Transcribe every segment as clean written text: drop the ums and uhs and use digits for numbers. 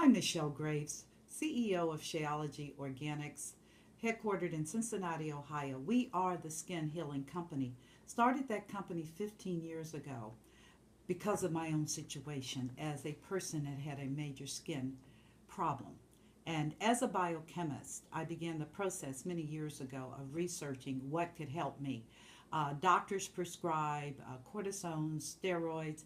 I'm Michelle Graves, CEO of Sheology Organics, headquartered in Cincinnati, Ohio. We are the skin healing company. Started that company 15 years ago because of my own situation as a person that had a major skin problem. And as a biochemist, I began the process many years ago of researching what could help me. Doctors prescribe cortisone, steroids.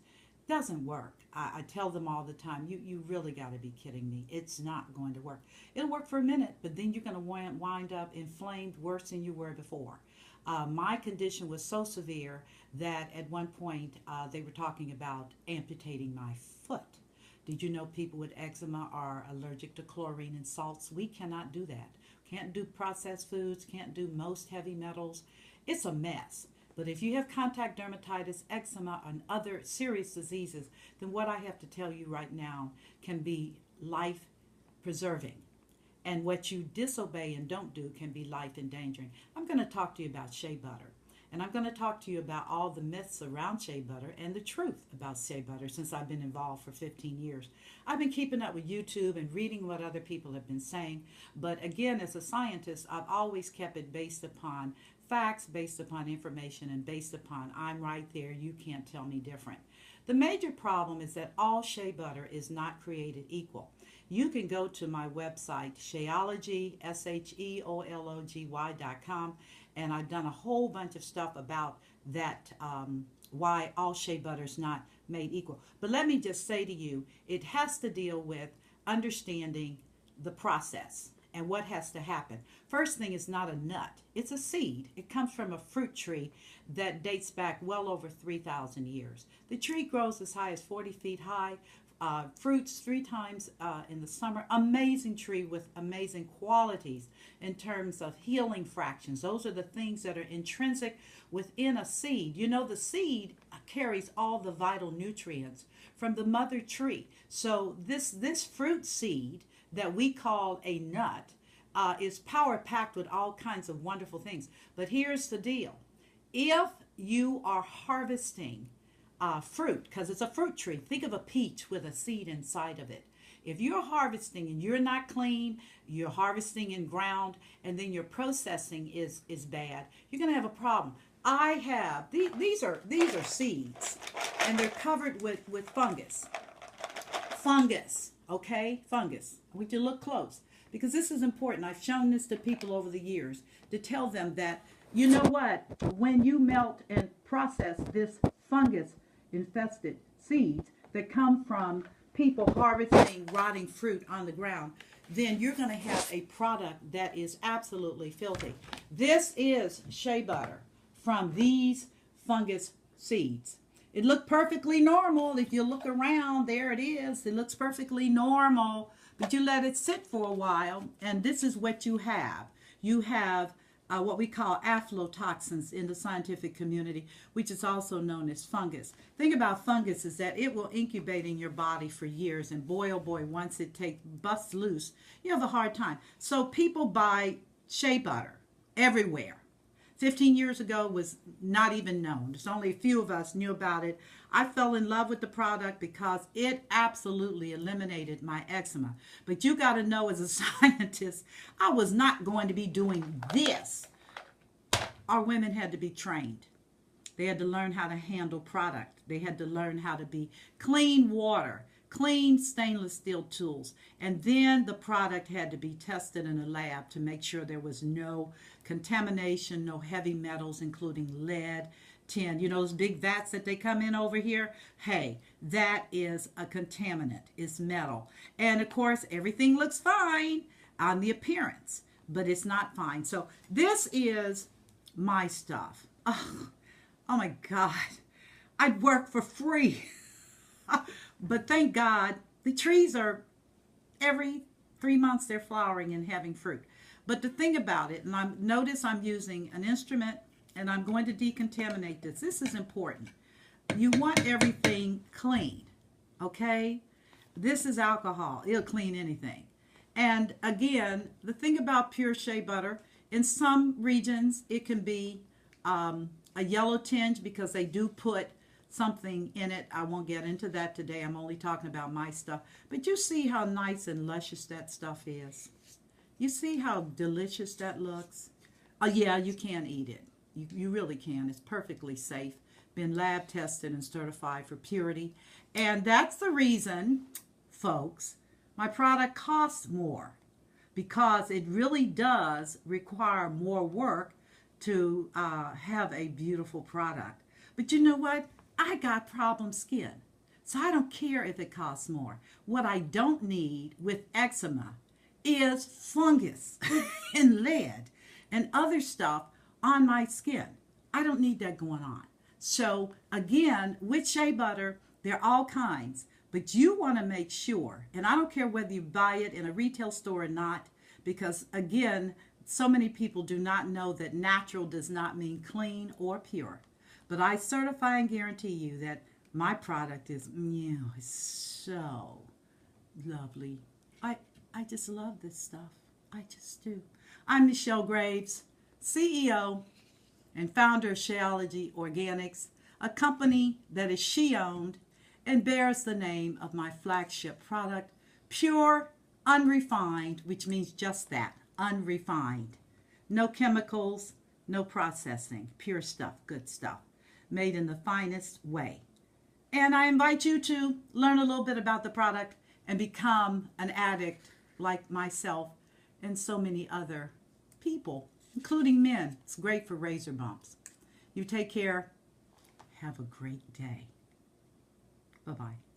Doesn't work. I tell them all the time, you really got to be kidding me. It's not going to work. It'll work for a minute, but then you're going to wind up inflamed worse than you were before. My condition was so severe that at one point they were talking about amputating my foot. Did you know people with eczema are allergic to chlorine and salts? We cannot do that. Can't do processed foods, can't do most heavy metals. It's a mess. But if you have contact dermatitis, eczema, and other serious diseases, then what I have to tell you right now can be life preserving. And what you disobey and don't do can be life endangering. I'm going to talk to you about shea butter. And I'm going to talk to you about all the myths around shea butter and the truth about shea butter since I've been involved for 15 years. I've been keeping up with YouTube and reading what other people have been saying. But again, as a scientist, I've always kept it based upon facts, based upon information, and based upon I'm right there, you can't tell me different. The major problem is that all shea butter is not created equal. You can go to my website, Sheology, SHEOLOGY.com, and I've done a whole bunch of stuff about that, why all shea butter is not made equal. But let me just say to you, it has to deal with understanding the process and what has to happen. First thing is not a nut, it's a seed. It comes from a fruit tree that dates back well over 3,000 years. The tree grows as high as 40 feet high, fruits 3 times in the summer. Amazing tree with amazing qualities in terms of healing fractions. Those are the things that are intrinsic within a seed. You know, the seed carries all the vital nutrients from the mother tree. So this fruit seed that we call a nut is power packed with all kinds of wonderful things. But here's the deal. If you are harvesting fruit, because it's a fruit tree, think of a peach with a seed inside of it. If you're harvesting and you're not clean, you're harvesting in ground, and then your processing is bad, you're going to have a problem. I have, these are seeds, and they're covered with fungus. Fungus. Okay, fungus. I want you to look close because this is important. I've shown this to people over the years to tell them that, you know what, when you melt and process this fungus infested seeds that come from people harvesting rotting fruit on the ground, then you're going to have a product that is absolutely filthy. This is shea butter from these fungus seeds. It looked perfectly normal. If you look around, there it is. It looks perfectly normal, but you let it sit for a while, and this is what you have. You have what we call aflatoxins in the scientific community, which is also known as fungus. Thing about fungus is that it will incubate in your body for years, and boy, oh boy, once it busts loose, you have a hard time. So people buy shea butter everywhere. 15 years ago was not even known. There's only a few of us knew about it. I fell in love with the product because it absolutely eliminated my eczema. But you got to know, as a scientist, I was not going to be doing this. Our women had to be trained. They had to learn how to handle product. They had to learn how to be clean water, clean stainless steel tools, and then the product had to be tested in a lab to make sure there was no contamination, no heavy metals, including lead, tin. You know those big vats that they come in over here? Hey, that is a contaminant. It's metal. And of course, everything looks fine on the appearance, but it's not fine. So this is my stuff. Oh my God. I'd work for free. But thank God, the trees are, every 3 months they're flowering and having fruit. But the thing about it, and notice I'm using an instrument and I'm going to decontaminate this. This is important. You want everything clean, okay? This is alcohol. It'll clean anything. And again, the thing about pure shea butter, in some regions it can be a yellow tinge because they do put something in it. I won't get into that today. I'm only talking about my stuff. But you see how nice and luscious that stuff is. You see how delicious that looks? Oh, yeah, you can eat it. You really can. It's perfectly safe. Been lab tested and certified for purity. And that's the reason, folks, my product costs more. Because it really does require more work to have a beautiful product. But you know what? I got problem skin. So I don't care if it costs more. What I don't need with eczema is fungus and lead and other stuff on my skin. I don't need that going on. So again, with shea butter, there are all kinds. But you want to make sure, and I don't care whether you buy it in a retail store or not, because again, so many people do not know that natural does not mean clean or pure. But I certify and guarantee you that my product is, it's so lovely. I just love this stuff. I just do. I'm Michelle Graves, CEO and founder of Sheology Organics, a company that is Shea-owned and bears the name of my flagship product, Pure Unrefined, which means just that, unrefined. No chemicals, no processing, pure stuff, good stuff, made in the finest way. And I invite you to learn a little bit about the product and become an addict like myself and so many other people, including men. It's great for razor bumps. You take care. Have a great day. Bye-bye.